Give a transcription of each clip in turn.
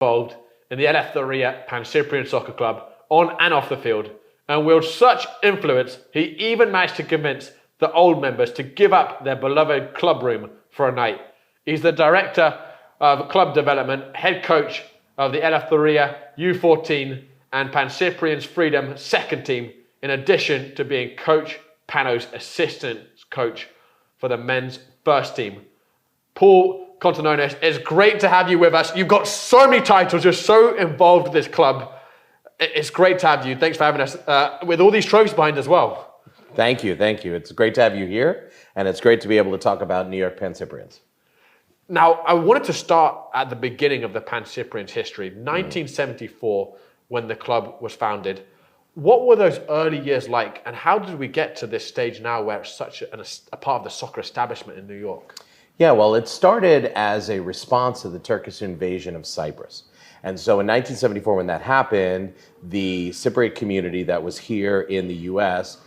involved in the Eleftheria Pancyprian Soccer Club on and off the field, and wields such influence he even managed to convince the old members to give up their beloved club room for a night. He's the director of club development, head coach of the Eleftheria U14 and Pancyprian's Freedom second team, in addition to being Coach Pano's assistant coach for the men's first team. Paul Kontonis, it's great to have you with us. You've got so many titles. You're so involved with this club. It's great to have you. Thanks for having us with all these trophies behind as well. Thank you. It's great to have you here, and it's great to be able to talk about New York Pancyprians. Now, I wanted to start at the beginning of the Pancyprians' history, 1974, when the club was founded. What were those early years like, and how did we get to this stage now where it's such a part of the soccer establishment in New York? Yeah, well, it started as a response to the Turkish invasion of Cyprus. And so in 1974, when that happened, the Cypriot community that was here in the US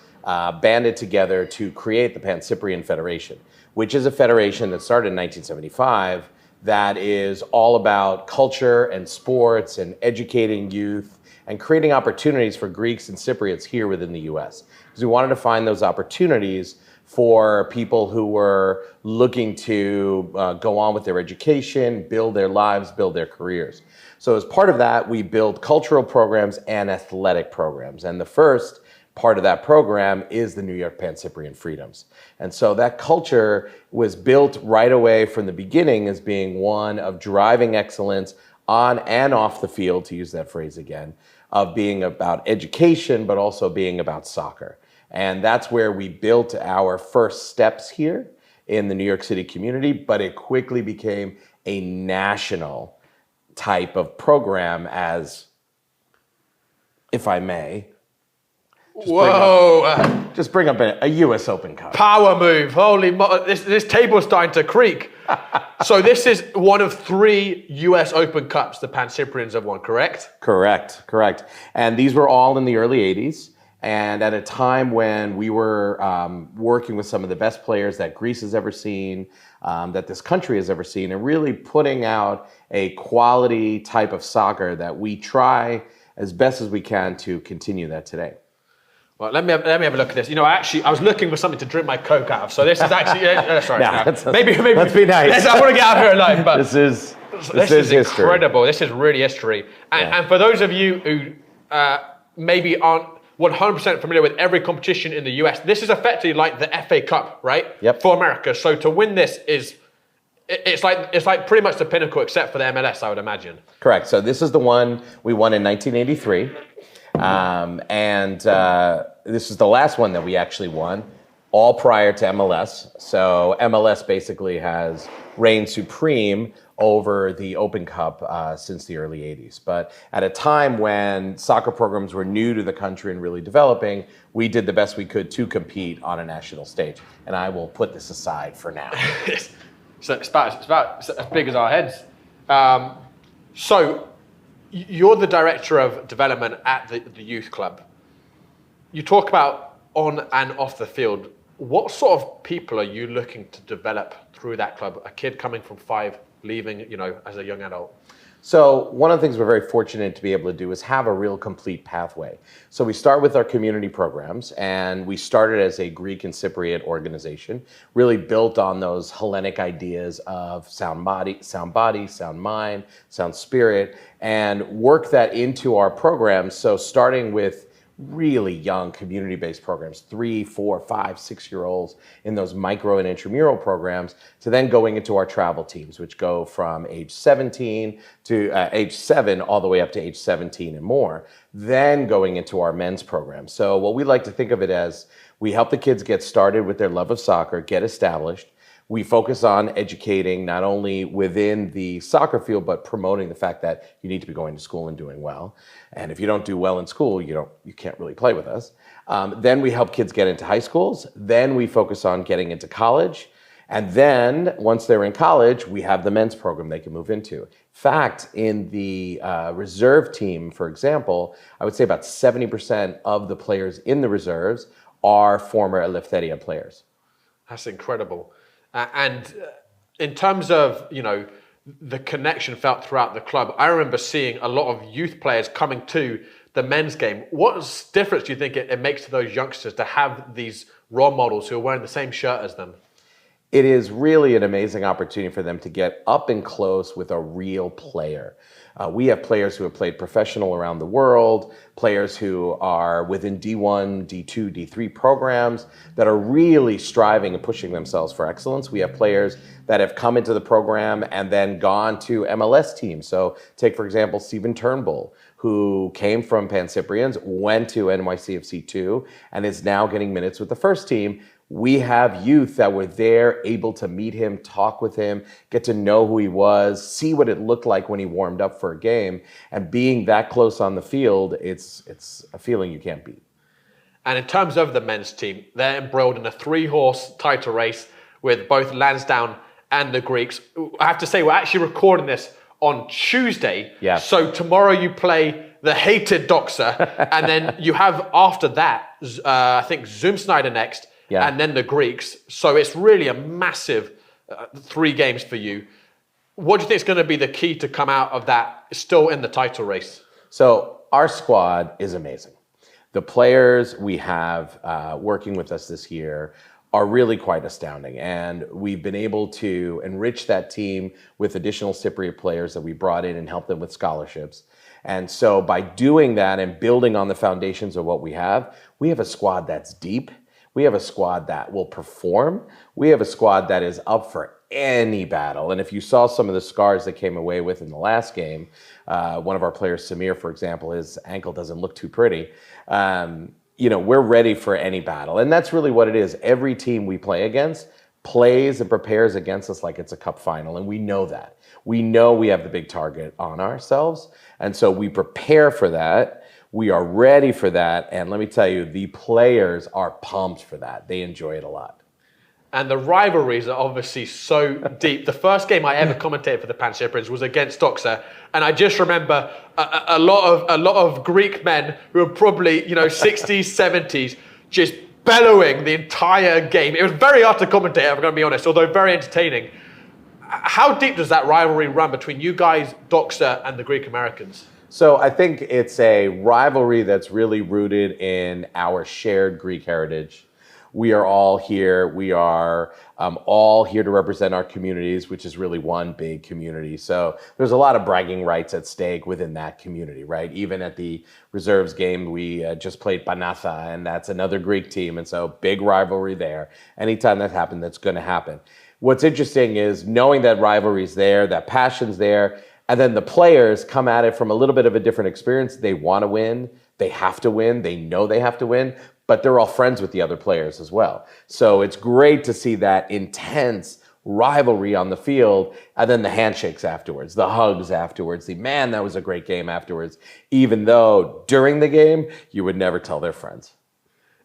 banded together to create the Pancyprian Federation, which is a federation that started in 1975 that is all about culture and sports and educating youth and creating opportunities for Greeks and Cypriots here within the US. Because we wanted to find those opportunities for people who were looking to go on with their education, build their lives, build their careers. So as part of that, we built cultural programs and athletic programs. And the first part of that program is the New York Pancyprian Freedoms. And so that culture was built right away from the beginning as being one of driving excellence on and off the field, to use that phrase again, of being about education, but also being about soccer. And that's where we built our first steps here in the New York City community, but it quickly became a national type of program as, if I may, just bring up a US Open Cup. Power move. Holy this table's starting to creak. So this is one of 3 US Open Cups the Pancyprians have won, correct? Correct. And these were all in the early 80s. And at a time when we were working with some of the best players that Greece has ever seen, that this country has ever seen, and really putting out a quality type of soccer that we try as best as we can to continue that today. Well, let me have a look at this. You know, I was looking for something to drink my Coke out of. So this is actually, sorry. Maybe. Let's be nice. I want to get out of here alive, but this is history. Incredible. This is really history. And for those of you who maybe aren't 100% familiar with every competition in the US, this is effectively like the FA Cup, right? Yep. For America. So to win this it's like pretty much the pinnacle, except for the MLS, I would imagine. Correct. So this is the one we won in 1983. This is the last one that we actually won, all prior to MLS. So MLS basically has reigned supreme over the Open Cup since the early 80s. But at a time when soccer programs were new to the country and really developing, we did the best we could to compete on a national stage. And I will put this aside for now. So it's about as big as our heads. So you're the director of development at the youth club. You talk about on and off the field. What sort of people are you looking to develop through that club? A kid coming from 5, leaving, as a young adult. So one of the things we're very fortunate to be able to do is have a real complete pathway. So we start with our community programs, and we started as a Greek and Cypriot organization, really built on those Hellenic ideas of sound body, sound mind, sound spirit, and work that into our programs. So starting with really young community-based programs, 3, 4, 5, 6-year-olds in those micro and intramural programs, to then going into our travel teams, which go from age 17 to age 7 all the way up to age 17 and more, then going into our men's program. So what we like to think of it as, we help the kids get started with their love of soccer, get established. We focus on educating not only within the soccer field, but promoting the fact that you need to be going to school and doing well. And if you don't do well in school, you can't really play with us. Then we help kids get into high schools. Then we focus on getting into college. And then once they're in college, we have the men's program they can move into. In fact, in the reserve team, for example, I would say about 70% of the players in the reserves are former Eleftheria players. That's incredible. And in terms of, the connection felt throughout the club. I remember seeing a lot of youth players coming to the men's game. What difference do you think it makes to those youngsters to have these role models who are wearing the same shirt as them? It is really an amazing opportunity for them to get up and close with a real player. We have players who have played professional around the world, players who are within D1, D2, D3 programs that are really striving and pushing themselves for excellence. We have players that have come into the program and then gone to MLS teams. So take, for example, Stephen Turnbull, who came from Pancyprians, went to NYCFC2, and is now getting minutes with the first team. We have youth that were there, able to meet him, talk with him, get to know who he was, see what it looked like when he warmed up for a game. And being that close on the field, it's a feeling you can't beat. And in terms of the men's team, they're embroiled in a 3-horse title race with both Lansdowne and the Greeks. I have to say, we're actually recording this on Tuesday. Yeah. So tomorrow you play the hated Doxa, and then you have after that, I think Zoom Snyder next. Yeah. And then the Greeks. So it's really a massive 3 games for you. What do you think is going to be the key to come out of that still in the title race? So our squad is amazing. The players we have working with us this year are really quite astounding. And we've been able to enrich that team with additional Cypriot players that we brought in and helped them with scholarships. And so by doing that and building on the foundations of what we have a squad that's deep. We have a squad that will perform. We have a squad that is up for any battle. And if you saw some of the scars that came away with in the last game, one of our players, Samir, for example, his ankle doesn't look too pretty. We're ready for any battle. And that's really what it is. Every team we play against plays and prepares against us like it's a cup final. And we know that. We know we have the big target on ourselves. And so we prepare for that. We are ready for that, and let me tell you, the players are pumped for that. They enjoy it a lot. And the rivalries are obviously so deep. The first game I ever commentated for the Pancyprians was against Doxa, and I just remember a lot of Greek men who were probably 60s, 70s, just bellowing the entire game. It was very hard to commentate, I'm going to be honest, although very entertaining. How deep does that rivalry run between you guys, Doxa, and the Greek Americans? So I think it's a rivalry that's really rooted in our shared Greek heritage. We are all here. We are all here to represent our communities, which is really one big community. So there's a lot of bragging rights at stake within that community, right? Even at the reserves game, we just played Panatha, and that's another Greek team. And so big rivalry there. Anytime that happens, that's going to happen. What's interesting is knowing that rivalry's there, that passion's there, and then the players come at it from a little bit of a different experience. They want to win. They have to win. They know they have to win, but they're all friends with the other players as well. So it's great to see that intense rivalry on the field, and then the handshakes afterwards, the hugs afterwards, man, that was a great game afterwards, even though during the game, you would never tell their friends.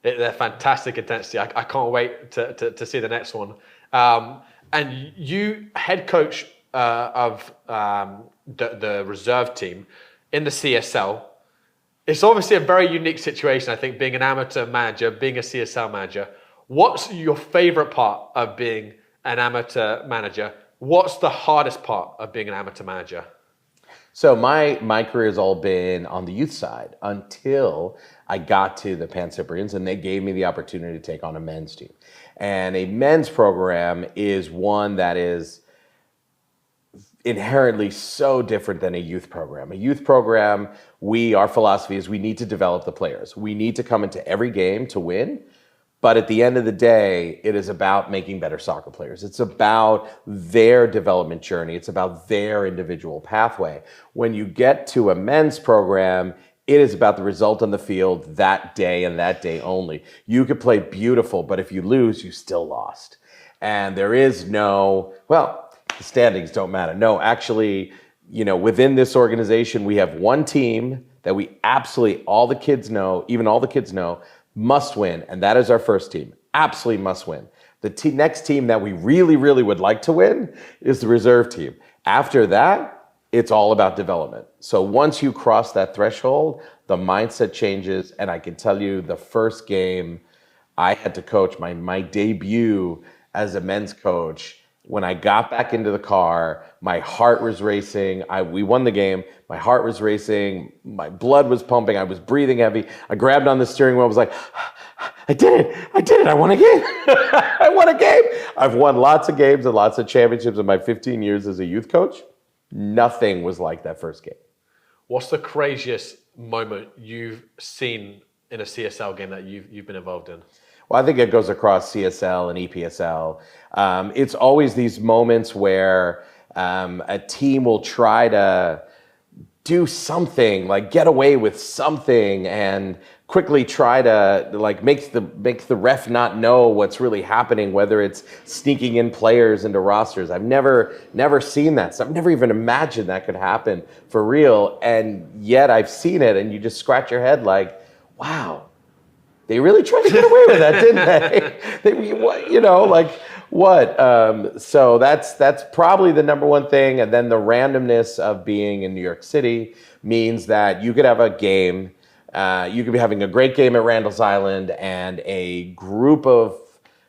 They're fantastic intensity. I can't wait to see the next one. And you, head coach of the reserve team in the CSL, it's obviously a very unique situation, I think, being an amateur manager, being a CSL manager. What's your favorite part of being an amateur manager? What's the hardest part of being an amateur manager? So my career has all been on the youth side until I got to the Pancyprians, and they gave me the opportunity to take on a men's team. And a men's program is one that is inherently so different than a youth program. A youth program, our philosophy is we need to develop the players. We need to come into every game to win. But at the end of the day, it is about making better soccer players. It's about their development journey. It's about their individual pathway. When you get to a men's program, it is about the result on the field that day and that day only. You could play beautiful, but if you lose, you still lost. And there is no, the standings don't matter. No, actually, within this organization, we have one team that we absolutely, all the kids know, must win, and that is our first team. Absolutely must win. The next team that we really, really would like to win is the reserve team. After that, it's all about development. So once you cross that threshold, the mindset changes, and I can tell you the first game I had to coach, my debut as a men's coach, When I got back into the car, my heart was racing. We won the game. My heart was racing. My blood was pumping. I was breathing heavy. I grabbed on the steering wheel. I was like, I did it. I won a game. I won a game. I've won lots of games and lots of championships in my 15 years as a youth coach. Nothing was like that first game. What's the craziest moment you've seen in a CSL game that you've been involved in? Well, I think it goes across CSL and EPSL. It's always these moments where a team will try to do something, like get away with something, and quickly try to like make the ref not know what's really happening, whether it's sneaking in players into rosters. I've never seen that. So I've never even imagined that could happen for real, and yet I've seen it, and you just scratch your head like, wow. They really tried to get away with that, didn't they? So that's probably the number one thing. And then the randomness of being in New York City means that you could have a game. You could be having a great game at Randall's Island, and a group of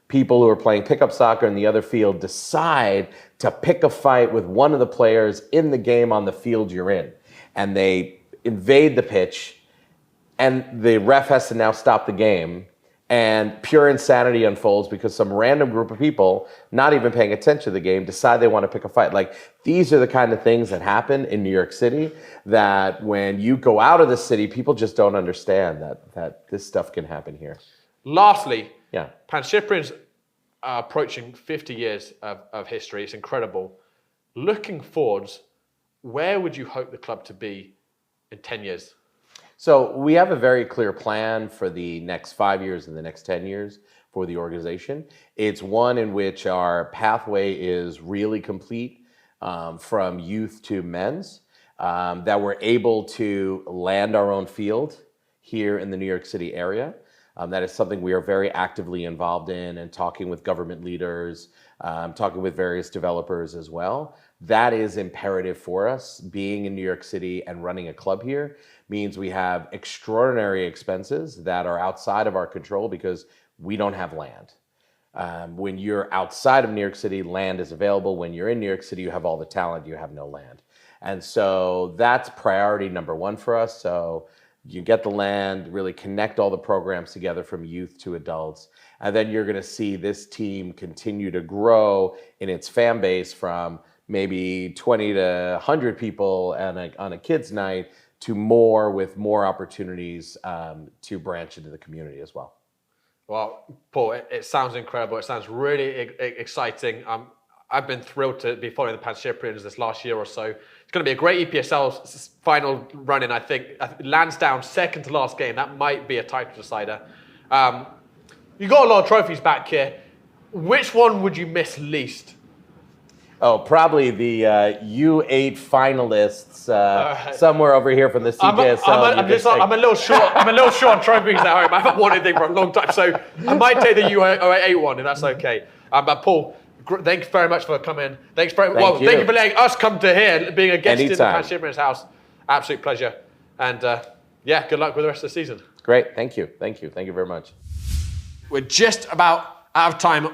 people who are playing pickup soccer in the other field decide to pick a fight with one of the players in the game on the field you're in. And they invade the pitch. And the ref has to now stop the game, and pure insanity unfolds because some random group of people, not even paying attention to the game, decide they want to pick a fight. Like, these are the kind of things that happen in New York City that when you go out of the city, people just don't understand that this stuff can happen here. Lastly, yeah, Pancyprian's approaching 50 years of history. It's incredible. Looking forwards, where would you hope the club to be in 10 years? So we have a very clear plan for the next 5 years and the next 10 years for the organization. It's one in which our pathway is really complete, from youth to men's, that we're able to land our own field here in the New York City area. That is something we are very actively involved in, and talking with government leaders, talking with various developers as well. That is imperative for us. Being in New York City and running a club here means we have extraordinary expenses that are outside of our control because we don't have land. When you're outside of New York City, land is available. When you're in New York City, you have all the talent, you have no land. And so that's priority number one for us. So you get the land, really connect all the programs together from youth to adults. And then you're gonna see this team continue to grow in its fan base from maybe 20 to 100 people on a kids' night to more, with more opportunities to branch into the community as well. Well, Paul, it sounds incredible. It sounds really exciting. I've been thrilled to be following the Pancyprians this last year or so. It's going to be a great EPSL final run-in, I think. Lansdowne, second to last game. That might be a title decider. You got a lot of trophies back here. Which one would you miss least? Oh, probably the U8 finalists somewhere over here from the CPSL. I'm a little short. I'm a little short on trophies at home. I haven't won anything for a long time, so I might take the U8 one if that's okay. But Paul, thanks very much for coming. Thank you for letting us come to here, being a guest Anytime. in the Pancyprian's house. Absolute pleasure. And yeah, good luck with the rest of the season. Great. Thank you. Thank you. Thank you very much. We're just about out of time